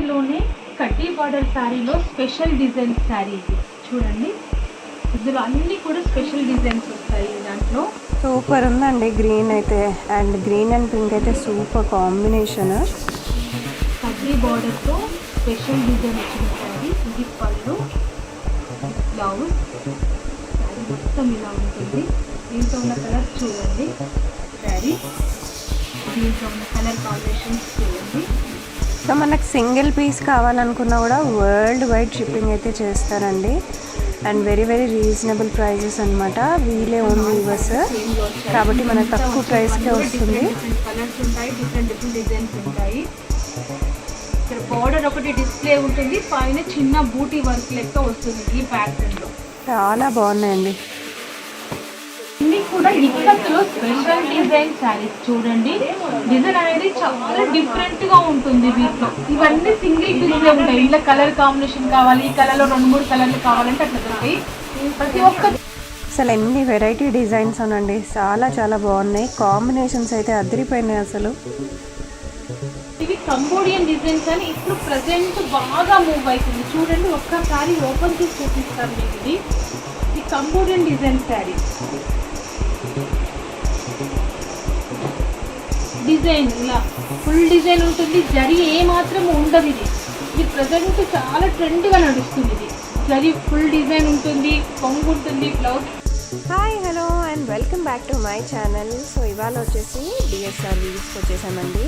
వీటిలోనే కడ్డీ బార్డర్ శారీలో స్పెషల్ డిజైన్ శారీ ఇది చూడండి. ఇందులో అన్ని కూడా స్పెషల్ డిజైన్స్ వస్తాయి. దాంట్లో సూపర్ ఉందండి. గ్రీన్ అయితే అండ్ గ్రీన్ అండ్ పింక్ అయితే సూపర్ కాంబినేషన్. కడ్డీ బార్డర్తో స్పెషల్ డిజైన్ వచ్చిన శారీ. ఇది పళ్ళు, బ్లౌజ్. శారీ మొత్తం ఇలా ఉంటుంది. దీంట్లో ఉన్న కలర్ చూడండి. శారీ దీంట్లో ఉన్న కలర్ కాంబినేషన్స్ చూడండి. సో మనకు సింగిల్ పీస్ కావాలనుకున్నా కూడా వరల్డ్ వైడ్ షిప్పింగ్ అయితే చేస్తారండి. And very very reasonable prices అనమాట. వీలే ఓన్ వీవర్స్ కాబట్టి మనకు తక్కువ ప్రైస్కే వస్తుంది. కలర్స్ ఉంటాయి, డిఫరెంట్ డిఫరెంట్ డిజైన్స్ ఉంటాయి. ఇక్కడ బార్డర్ ఒకటి డిస్ప్లే ఉంటుంది, పైన చిన్న బూటీ వర్క్ లెక్క వస్తుంది ఈ ప్యాటర్న్లో. చాలా బాగున్నాయండి. ఇన్ని కూడా ఇక్కత్లో స్పెషల్ డిజైన్ శారీస్ చూడండి. డిజైన్ అనేది చాలా డిఫరెంట్ గా ఉంటుంది వీటిలో. ఇవన్నీ సింగిల్ పీస్ ఉంటాయి. ఇంట్లో కలర్ కాంబినేషన్ కావాలి, ఈ కలర్లో 2-3 కలర్లు కావాలంటే అట్లా దొరుకుతాయి. ప్రతి ఒక్క అసలు ఎన్ని వెరైటీ డిజైన్స్ అనండి, చాలా చాలా బాగున్నాయి. కాంబినేషన్స్ అయితే అదిరిపోయినాయి అసలు. ఇవి కంబోడియన్ డిజైన్స్ అని ఇప్పుడు ప్రజెంట్ బాగా మూవ్ అవుతుంది. చూడండి, ఒక్కసారి ఓపెన్ చేసి చూపిస్తాను మీకు. ఇది కంబోడియన్ డిజైన్ శారీ. డిజైన్ ఇలా ఫుల్ డిజైన్ ఉంటుంది. జరీ ఏ మాత్రం ఉండదు. ఇది ప్రజెంట్ చాలా ట్రెండ్గా నడుస్తుంది. ఇది జరీ ఫుల్ డిజైన్ ఉంటుంది, కొంగు ఉంటుంది, blouse. Hi, hello and welcome back to my channel. So ఇవాళ వచ్చేసి డిఎస్ఆర్ వీవ్స్కి వచ్చేసామండి.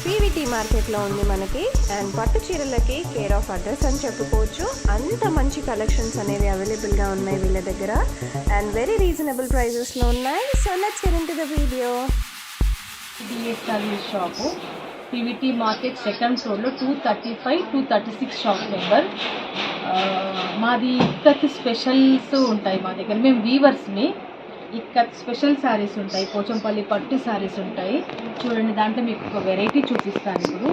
పీవీటీ మార్కెట్లో ఉంది మనకి. అండ్ పట్టు చీరలకి కేర్ ఆఫ్ అడ్రస్ అని చెప్పుకోవచ్చు. అంత మంచి కలెక్షన్స్ అనేవి అవైలబుల్గా ఉన్నాయి వీళ్ళ దగ్గర. అండ్ వెరీ రీజనబుల్ ప్రైజెస్లో ఉన్నాయి. So let's get into the video. DSR shop PVT market second ఫ్లోర్లో 235, 236 షాప్ నెంబర్. మాది ఇక్కత్ స్పెషల్స్ ఉంటాయి మా దగ్గర. మేము వీవర్స్ని. ఇక్కత్ స్పెషల్ శారీస్ ఉంటాయి, పోచంపల్లి పట్టు శారీస్ ఉంటాయి. చూడండి, దాంట్లో మీకు ఒక వెరైటీ చూపిస్తాను ఇప్పుడు.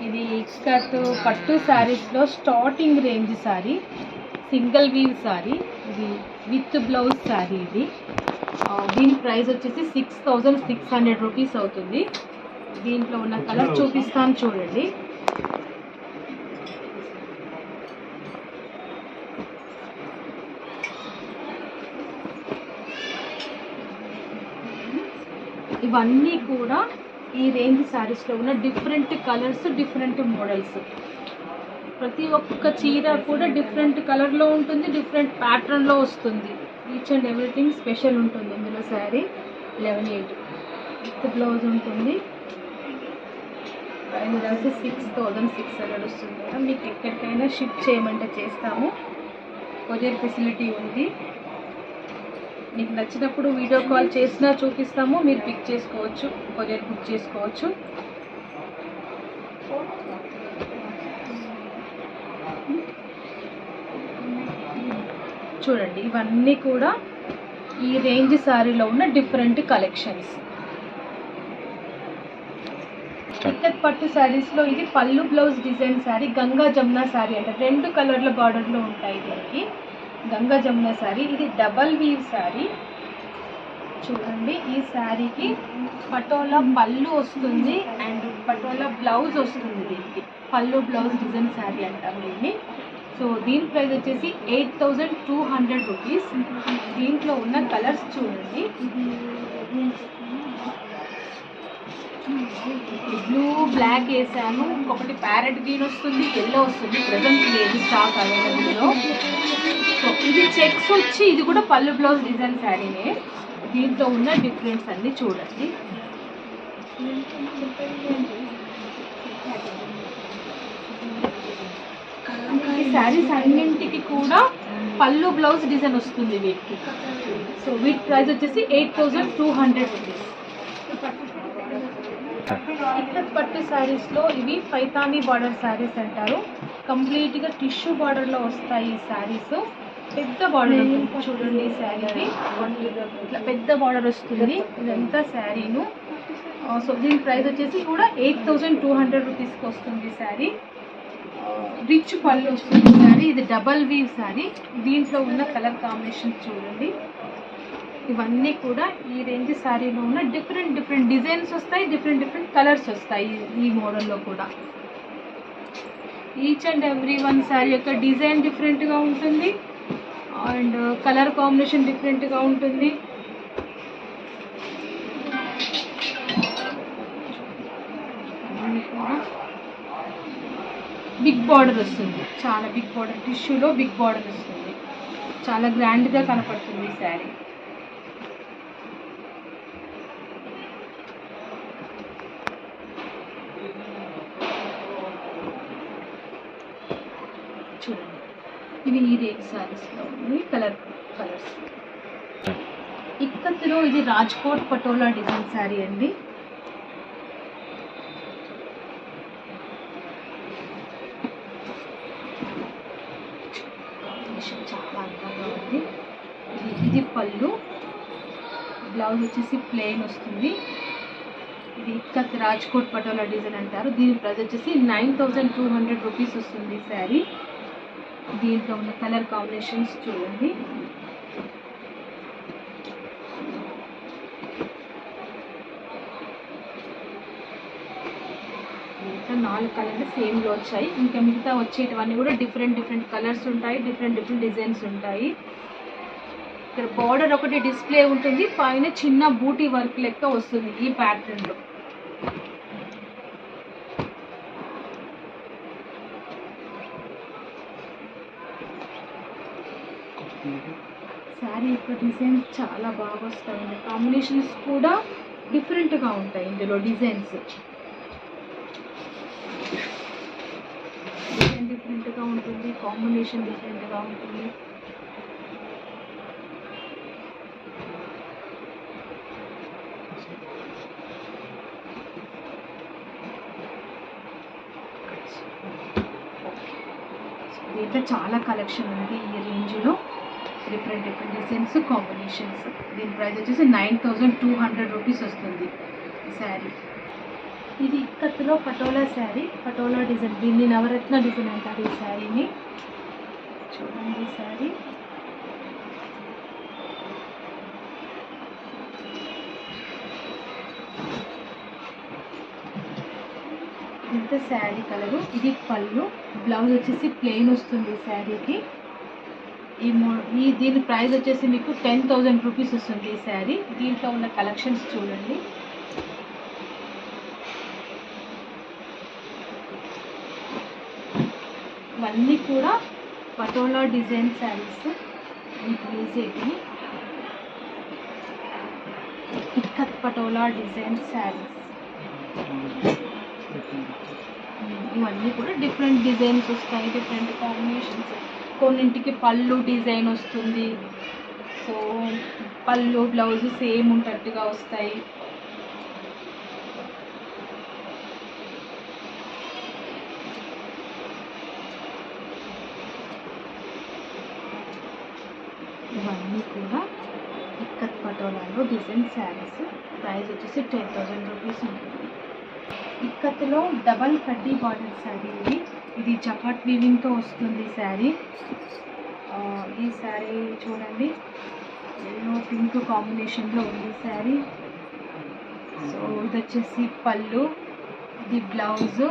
ఇది ఇక్కత్ పట్టు శారీస్లో starting range sari, single weave sari. ఇది విత్ బ్లౌజ్ శారీ. ఇది దీని ప్రైస్ వచ్చేసి 6,600 రూపీస్ అవుతుంది. దీంట్లో ఉన్న కలర్ చూపిస్తాను చూడండి. ఇవన్నీ కూడా ఈ రేంజ్ శారీస్లో ఉన్న డిఫరెంట్ కలర్స్, డిఫరెంట్ మోడల్స్. ప్రతి ఒక్క చీర కూడా డిఫరెంట్ కలర్లో ఉంటుంది, డిఫరెంట్ ప్యాటర్న్లో వస్తుంది. ఈచ్ అండ్ ఎవ్రీథింగ్ స్పెషల్ ఉంటుంది ఇందులో. శారీ 11,800 విత్ బ్లౌజ్ ఉంటుంది. ప్రైస్ వచ్చి 6,600 వస్తుంది కదా. మీకు ఎక్కడికైనా షిఫ్ట్ చేయమంటే చేస్తాము. కొరియర్ ఫెసిలిటీ ఉంది. మీకు నచ్చినప్పుడు వీడియో కాల్ చేసినా చూపిస్తాము, మీరు పిక్ చేసుకోవచ్చు, కొరియర్ బుక్ చేసుకోవచ్చు. చూడండి, ఇవన్నీ కూడా ఈ రేంజ్ శారీలో ఉన్న డిఫరెంట్ కలెక్షన్స్. ఇక్కత్ పట్టు శారీస్లో ఇది పళ్ళు బ్లౌజ్ డిజైన్ శారీ. గంగా జమున శారీ అంటే 2 కలర్ల బార్డర్లో ఉంటాయి దీనికి. గంగా జమున శారీ. ఇది డబల్ వీవ్ శారీ. చూడండి, ఈ శారీకి పటోలా పళ్ళు వస్తుంది అండ్ పటోలా బ్లౌజ్ వస్తుంది. దీనికి పళ్ళు బ్లౌజ్ డిజైన్ శారీ అంటాం దీన్ని. సో దీని ప్రైస్ వచ్చేసి 8,200 రూపీస్. దీంట్లో ఉన్న కలర్స్ చూడండి. బ్లూ, బ్లాక్ వేసాను. ఒకటి ప్యారెట్ గ్రీన్ వస్తుంది, ఎల్లో వస్తుంది. ప్రజెంట్ లేదు స్టాక్ అవైలబుల్లో. సో ఇది చెక్స్ వచ్చి ఇది కూడా పళ్ళు బ్లౌజ్ డిజైన్ శారీనే. దీంట్లో ఉన్న డిఫరెన్స్ అన్ని చూడండి. ఈ శారీస్ అన్నింటికి కూడా పళ్ళు బ్లౌజ్ డిజైన్ వస్తుంది వీటికి. సో వీటి ప్రైస్ వచ్చేసి 8,200 రూపీస్. ఇక్కత్ పట్టు శారీస్లో ఇవి పైతానీ బార్డర్ శారీస్ అంటారు. కంప్లీట్గా టిష్యూ బార్డర్లో వస్తాయి ఈ శారీస్. పెద్ద బార్డర్ చూడండి. ఈ శారీకి ఇట్లా పెద్ద బార్డర్ వస్తుంది. ఇదంతా శారీను. సో దీని ప్రైస్ వచ్చేసి కూడా 8,200 రూపీస్కి వస్తుంది శారీ. రిచ్ పళ్ళు వస్తుంది శారీ. ఇది డబల్ వీవ్ శారీ. దీంట్లో ఉన్న కలర్ కాంబినేషన్ చూడండి. ఇవన్నీ కూడా ఈ రేంజ్ శారీలో ఉన్న డిఫరెంట్ డిఫరెంట్ డిజైన్స్ వస్తాయి, డిఫరెంట్ డిఫరెంట్ కలర్స్ వస్తాయి ఈ మోడల్లో కూడా. Each and every one sari యొక్క డిజైన్ డిఫరెంట్గా ఉంటుంది అండ్ కలర్ కాంబినేషన్ డిఫరెంట్గా ఉంటుంది. బిగ్ బార్డర్ వస్తుంది, చాలా బిగ్ బార్డర్, టిష్యూలో బిగ్ బార్డర్ వస్తుంది, చాలా గ్రాండ్గా కనపడుతుంది ఈ శారీ. చూడండి, ఇది ఈ రేట్ శారీస్లో ఉంది. కలర్స్ ఇక్కత్తులో ఇది రాజ్కోట్ పటోలా డిజైన్ శారీ అండి. చాలా అందంగా ఉంది. ఇది పళ్ళు, బ్లౌజ్ వచ్చేసి ప్లెయిన్ వస్తుంది. ఇది ఇక్కత్ రాజ్కోట్ పటోలా డిజైన్ అంటారు. దీని ప్రైస్ వచ్చేసి 9200 రూపీస్ వస్తుంది శారీ. దీంట్లో ఉన్న కలర్ కాంబినేషన్స్ చూడండి. ఇంకా 4 కలర్లు సేమ్లో వచ్చాయి. ఇంకా మిగతా వచ్చేటివన్నీ కూడా డిఫరెంట్ కలర్స్ ఉంటాయి, డిఫరెంట్ డిజైన్స్ ఉంటాయి. ఇక్కడ బార్డర్ ఒకటి డిస్ప్లే ఉంటుంది, పైన చిన్న బూటీ వర్క్ లెక్క వస్తుంది ఈ ప్యాటర్న్లో. శారీ యొక్క డిజైన్స్ చాలా బాగా వస్తాయండి. కాంబినేషన్స్ కూడా డిఫరెంట్గా ఉంటాయి. ఇందులో డిజైన్స్ డిఫరెంట్గా ఉంటుంది, కాంబినేషన్ డిఫరెంట్గా ఉంటుంది. దీంట్లో చాలా కలెక్షన్ ఉంది ఈ రేంజ్లో, డిఫరెంట్ డిజైన్స్, కాంబినేషన్స్. దీని ప్రైస్ వచ్చేసి 9200 రూపీస్ వస్తుంది ఈ శారీ. ఇది ఇక్కత్తులో పటోలా శారీ, పటోలా డిజైన్, దీన్ని నవరత్న డిజైన్ అంటారు ఈ శారీని. చూడండి ఈ శారీ. ఇంత శారీ కలరు. ఇది పళ్ళు, బ్లౌజ్ వచ్చేసి ప్లెయిన్ వస్తుంది శారీకి. దీని ప్రైస్ వచ్చేసి మీకు 10,000 రూపీస్ వస్తుంది ఈ శారీ. దీంట్లో ఉన్న కలెక్షన్స్ చూడండి. ఇవన్నీ కూడా పటోలా డిజైన్ శారీస్. మీకు వేసేవి ఇక్కత్ పటోలా డిజైన్ శారీస్. ఇవన్నీ కూడా డిఫరెంట్ డిజైన్స్ వస్తాయి, డిఫరెంట్ కాంబినేషన్స్. కొన్నింటికి పళ్ళు డిజైన్ వస్తుంది, సో పళ్ళు బ్లౌజ్ సేమ్ ఉంటట్టుగా వస్తాయి. ఇవన్నీ కూడా ఇక్కత్ పటోలాలో డిజైన్ శారీస్. ప్రైస్ వచ్చేసి 10,000 రూపీస్ ఉంటుంది. ఇక్కత్తులో డబల్ కడ్డీ బార్డర్ శారీ ఇది జకాట్ వీవింగ్తో వస్తుంది శారీ. ఈ శారీ చూడండి, ఎల్లో పింక్ కాంబినేషన్లో ఉంది శారీ. సో ఇది వచ్చేసి పళ్ళు, ఇది బ్లౌజ్,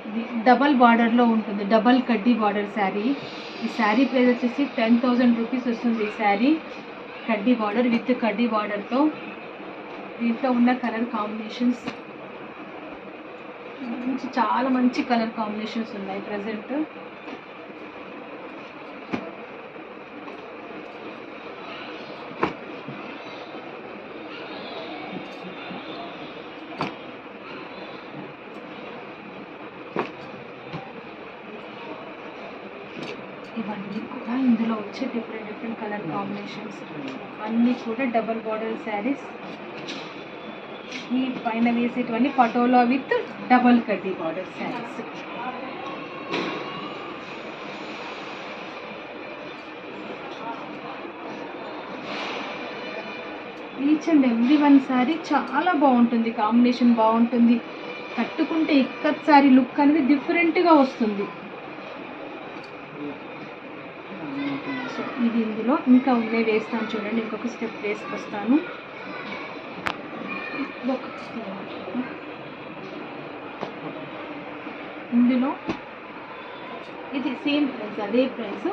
ఇది డబల్ బార్డర్లో ఉంటుంది, డబల్ కడ్డీ బార్డర్ శారీ. ఈ శారీ ప్రైస్ వచ్చేసి 10,000 రూపీస్ వస్తుంది ఈ శారీ. కడ్డీ బార్డర్ విత్ కడ్డీ బార్డర్తో. దీంట్లో ఉన్న కలర్ కాంబినేషన్స్ చాలా మంచి కలర్ కాంబినేషన్స్ ఉన్నాయి ప్రజెంట్. ఇవన్నీ కూడా ఇందులో వచ్చే డిఫరెంట్ కలర్ కాంబినేషన్స్. అన్నీ కూడా డబల్ బార్డర్ శారీస్. ఈ పైన వేసేటివన్నీ పటోలా విత్ డబల్ కడ్డీ border saris. Each and every one sari చాలా బాగుంటుంది, కాంబినేషన్ బాగుంటుంది. కట్టుకుంటే ఇక్కత్ శారీ లుక్ అనేది డిఫరెంట్గా వస్తుంది. సో ఇది ఇందులో ఇంకా ఉన్నాయి, వేస్తాను చూడండి. ఇంకొక స్టెప్ వేసుకొస్తాను. ఇందులో ఇది సేమ్ ప్రైస్, అదే ప్రైస్.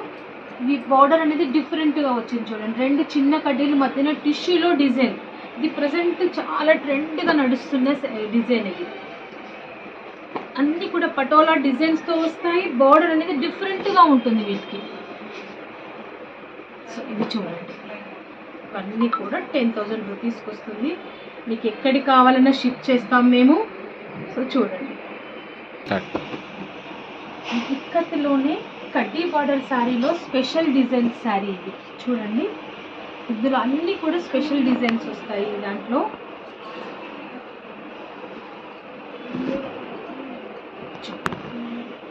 ఈ బార్డర్ అనేది డిఫరెంట్గా వచ్చింది చూడండి. 2 చిన్న కడ్డీల మధ్యన టిష్యూలో డిజైన్. ఇది ప్రజెంట్ చాలా ట్రెండ్గా నడుస్తున్న డిజైన్ ఇది. అన్నీ కూడా పటోలా డిజైన్స్తో వస్తాయి. బార్డర్ అనేది డిఫరెంట్గా ఉంటుంది వీటికి. సో ఇది చూడండి, ఇవన్నీ కూడా 10,000 రూపీస్కి వస్తుంది. మీకు ఎక్కడికి కావాలన్నా షిప్ చేస్తాం మేము. సో చూడండి, ఇక్కత్లోనే కడ్డీ బార్డర్ శారీలో స్పెషల్ డిజైన్ శారీ ఇది చూడండి. ఇందులో అన్నీ కూడా స్పెషల్ డిజైన్స్ వస్తాయి. దాంట్లో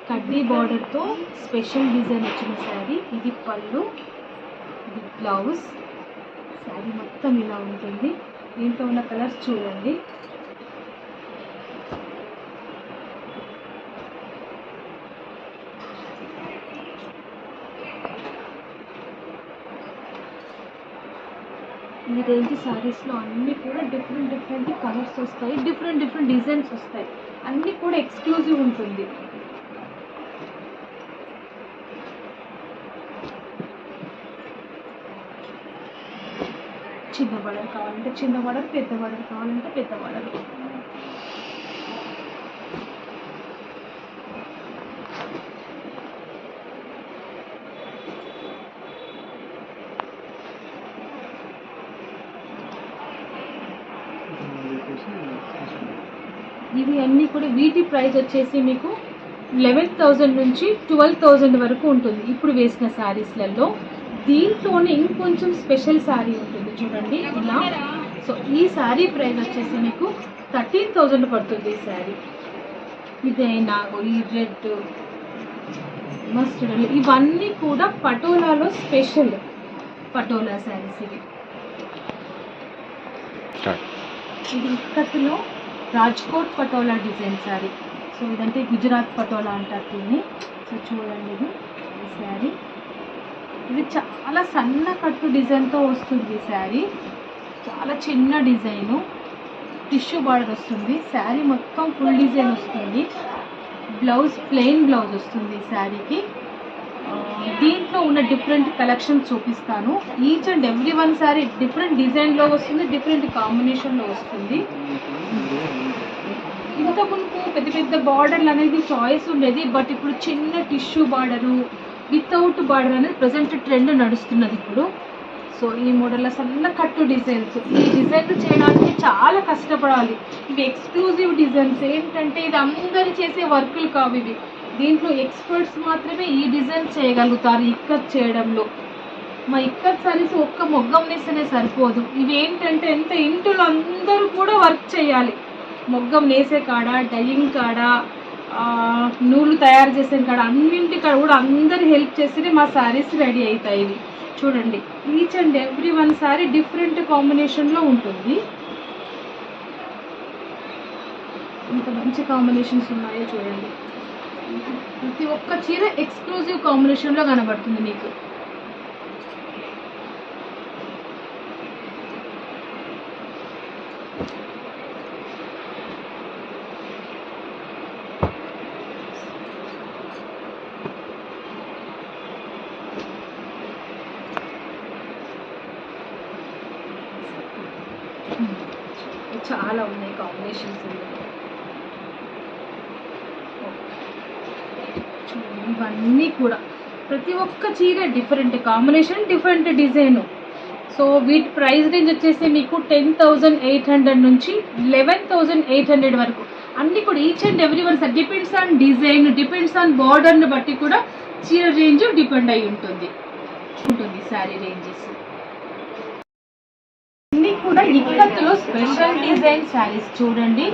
కడ్డీ బార్డర్తో స్పెషల్ డిజైన్ వచ్చిన శారీ. ఇది పళ్ళు, ఇది బ్లౌజ్. శారీ మొత్తం ఇలా ఉంటుంది. దీంట్లో ఉన్న కలర్స్ చూడండి. ఈ రేంజ్ శారీస్లో అన్నీ కూడా డిఫరెంట్ కలర్స్ వస్తాయి, డిఫరెంట్ డిజైన్స్ వస్తాయి. అన్నీ కూడా ఎక్స్క్లూజివ్ ఉంటుంది. చిన్న బార్డర్ కావాలంటే చిన్న బార్డర్, పెద్ద బార్డర్ కావాలంటే పెద్ద బార్డర్. ఇవి అన్నీ కూడా వీటి ప్రైస్ వచ్చేసి మీకు 11,000 నుంచి 12,000 వరకు ఉంటుంది ఇప్పుడు వేసిన శారీస్లలో. దీంట్లోనే ఇంకొంచెం స్పెషల్ శారీ ఉంటుంది చూడండి ఇలా. సో ఈ శారీ ప్రైస్ వచ్చేసి మీకు 13,000 పడుతుంది ఈ శారీ. ఇదైనా ఈ రెడ్, మస్టర్డ్, ఇవన్నీ కూడా పటోలాలో స్పెషల్ పటోలా శారీస్ ఇవి. ఇది ఇక్కత్లో రాజ్కోట్ పటోలా డిజైన్ శారీ. సో ఇదంటే గుజరాత్ పటోలా అంటారు దీన్ని. సో చూడండి, ఇది ఈ శారీ. ఇది చాలా సన్న కట్టు డిజైన్తో వస్తుంది ఈ శారీ. చాలా చిన్న డిజైను, టిష్యూ బార్డర్ వస్తుంది. శారీ మొత్తం ఫుల్ డిజైన్ వస్తుంది. బ్లౌజ్ ప్లెయిన్ బ్లౌజ్ వస్తుంది ఈ శారీకి. దీంట్లో ఉన్న డిఫరెంట్ కలెక్షన్ చూపిస్తాను. Each and every one sari different డిజైన్లో వస్తుంది, డిఫరెంట్ కాంబినేషన్లో వస్తుంది. ఇంతకుముందు పెద్ద బార్డర్లు అనేది చాయిస్ ఉండేది, బట్ ఇప్పుడు చిన్న టిష్యూ బార్డరు వితౌట్ బార్డర్ అనేది ప్రజెంట్ ట్రెండ్ నడుస్తున్నది ఇప్పుడు. సో ఈ మోడల్లో సన్న కట్టు డిజైన్స్, ఈ డిజైన్ చేయడానికి చాలా కష్టపడాలి. ఇవి ఎక్స్క్లూజివ్ డిజైన్స్. ఏంటంటే ఇది అందరు చేసే వర్కులు కావు ఇవి. దీంట్లో ఎక్స్పర్ట్స్ మాత్రమే ఈ డిజైన్ చేయగలుగుతారు ఇక్కత్ చేయడంలో. మా ఇక్కత్ సారీస్ ఒక్క మొగ్గం నేస్తేనే సరిపోదు. ఇవి ఏంటంటే ఎంత ఇంట్లో అందరూ కూడా వర్క్ చేయాలి. మొగ్గం నేసే కాడ, డయింగ్ కాడ, నూలు తయారు చేసే కాడ, అన్నింటి కాడ కూడా అందరు హెల్ప్ చేస్తేనే మా శారీస్ రెడీ అవుతాయి. ఇవి చూడండి, each and every one sari different కాంబినేషన్లో ఉంటుంది. ఇంత మంచి కాంబినేషన్స్ ఉన్నాయో చూడండి. ప్రతి ఒక్క చీర ఎక్స్క్లూజివ్ కాంబినేషన్లో కనబడుతుంది మీకు. చాలా ఉన్నాయి కాంబినేషన్స్. ఇవన్నీ కూడా ప్రతి ఒక్క చీర different combination, different design. So వీటి ప్రైస్ రేంజ్ వచ్చేసి మీకు 10,800 నుంచి 11,800 వరకు. అన్నీ కూడా each and every one sir depends on design, depends on బార్డర్ని బట్టి కూడా చీర రేంజ్ డిపెండ్ అయి ఉంటుంది శారీ రేంజెస్. అన్నీ కూడా ఇక్కత్తులో స్పెషల్ డిజైన్ శారీస్ చూడండి.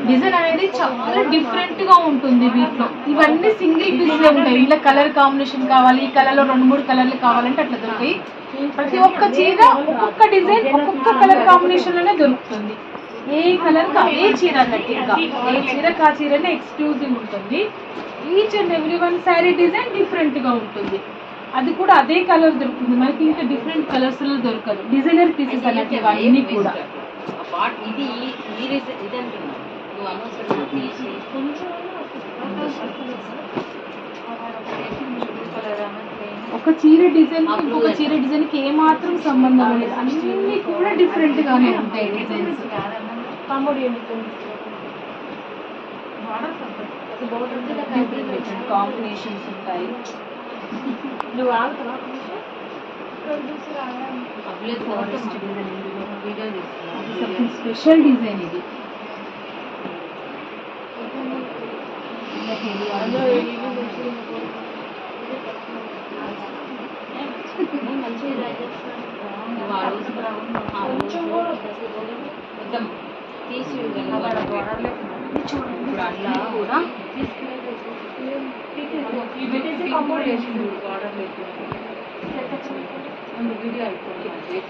డిజైన్ అనేది చాలా డిఫరెంట్ గా ఉంటుంది వీటిలో. ఇవన్నీ సింగిల్ పీస్ ఉంటాయి. ఇలా కలర్ కాంబినేషన్ కావాలి, ఈ కలర్ లో 2-3 కలర్లు కావాలంటే అట్లా దొరుకుతాయి. ప్రతి ఒక్క చీర ఒక్కొక్క డిజైన్ ఒక్కొక్క కలర్ కాంబినేషన్ లోనే దొరుకుతుంది. ఏ కలర్ కా ఏ చీర అన్నట్టుగా, ఏ చీర కా చీరనే ఎక్స్క్లూజివ్ ఉంటుంది. Each and every one sari design different గా ఉంటుంది. అది కూడా అదే కలర్ దొరుకుతుంది మనకి, ఇంకా డిఫరెంట్ కలర్స్ లో దొరకదు. డిజైనర్ పీసెస్ అన్నట్టు ఇవన్నీ కూడా. ఒక చీర డిజైన్ ఇంకొక చీర డిజైన్ కి ఏమాత్రం సంబంధం లేదు, అన్ని కూడా డిఫరెంట్ గానే ఉంటాయి డిజైన్స్. కాంబినేషన్స్ ఉంటాయి. స్పెషల్ డిజైన్ ఇది.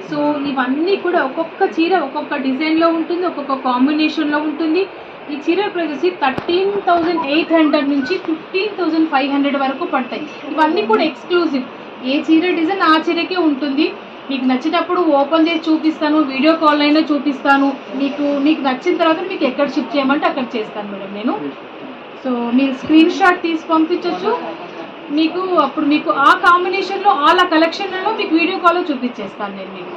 సో ఇవన్నీ కూడా ఒక్కొక్క చీర ఒక్కొక్క డిజైన్ లో ఉంటుంది, ఒక్కొక్క కాంబినేషన్ లో ఉంటుంది. ఈ చీర ప్రైస్ వచ్చి 13,800 నుంచి 15,500 వరకు పడతాయి. ఇవన్నీ కూడా ఎక్స్క్లూజివ్, ఏ చీర డిజైన్ ఆ చీరకే ఉంటుంది. మీకు నచ్చినప్పుడు ఓపెన్ చేసి చూపిస్తాను, వీడియో కాల్ అయినా చూపిస్తాను. మీకు నచ్చిన తర్వాత మీకు ఎక్కడ షిఫ్ట్ చేయమంటే అక్కడ చేస్తాను మేడం నేను. సో మీరు స్క్రీన్ షాట్ తీసి పంపించవచ్చు. అప్పుడు మీకు ఆ కాంబినేషన్లో ఆ కలెక్షన్లలో మీకు వీడియో కాల్లో చూపించేస్తాను నేను మీకు.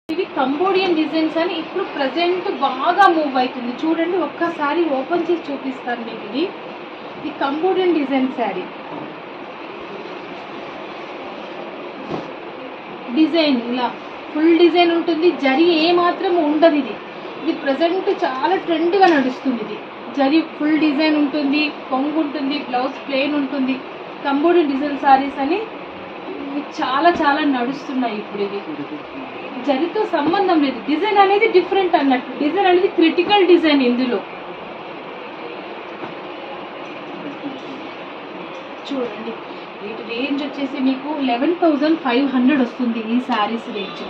ఇవి కంబోడియన్ డిజైన్స్ అని ఇప్పుడు ప్రజెంట్ బాగా మూవ్ అవుతుంది. చూడండి, ఒక్కసారి ఓపెన్ చేసి చూపిస్తాను మీకు. ఇది కంబోడియన్ డిజైన్ శారీ. డిజైన్ ఇలా ఫుల్ డిజైన్ ఉంటుంది, జరీ ఏ మాత్రం ఉండదు. ఇది ప్రజెంట్ చాలా ట్రెండ్గా నడుస్తుంది. ఇది జరీ ఫుల్ డిజైన్ ఉంటుంది, కొంగు ఉంటుంది, బ్లౌజ్ ప్లెయిన్ ఉంటుంది. కంబోడియన్ డిజైన్ సారీస్ అని చాలా చాలా నడుస్తున్నాయి ఇప్పుడు. ఇది జరీతో సంబంధం లేదు, డిజైన్ అనేది డిఫరెంట్ అన్నట్టు. డిజైన్ అనేది క్రిటికల్ డిజైన్. ఇందులో చూడండి, వీటి రేంజ్ వచ్చేసి మీకు 11,500 వస్తుంది ఈ శారీస్ రేంజ్.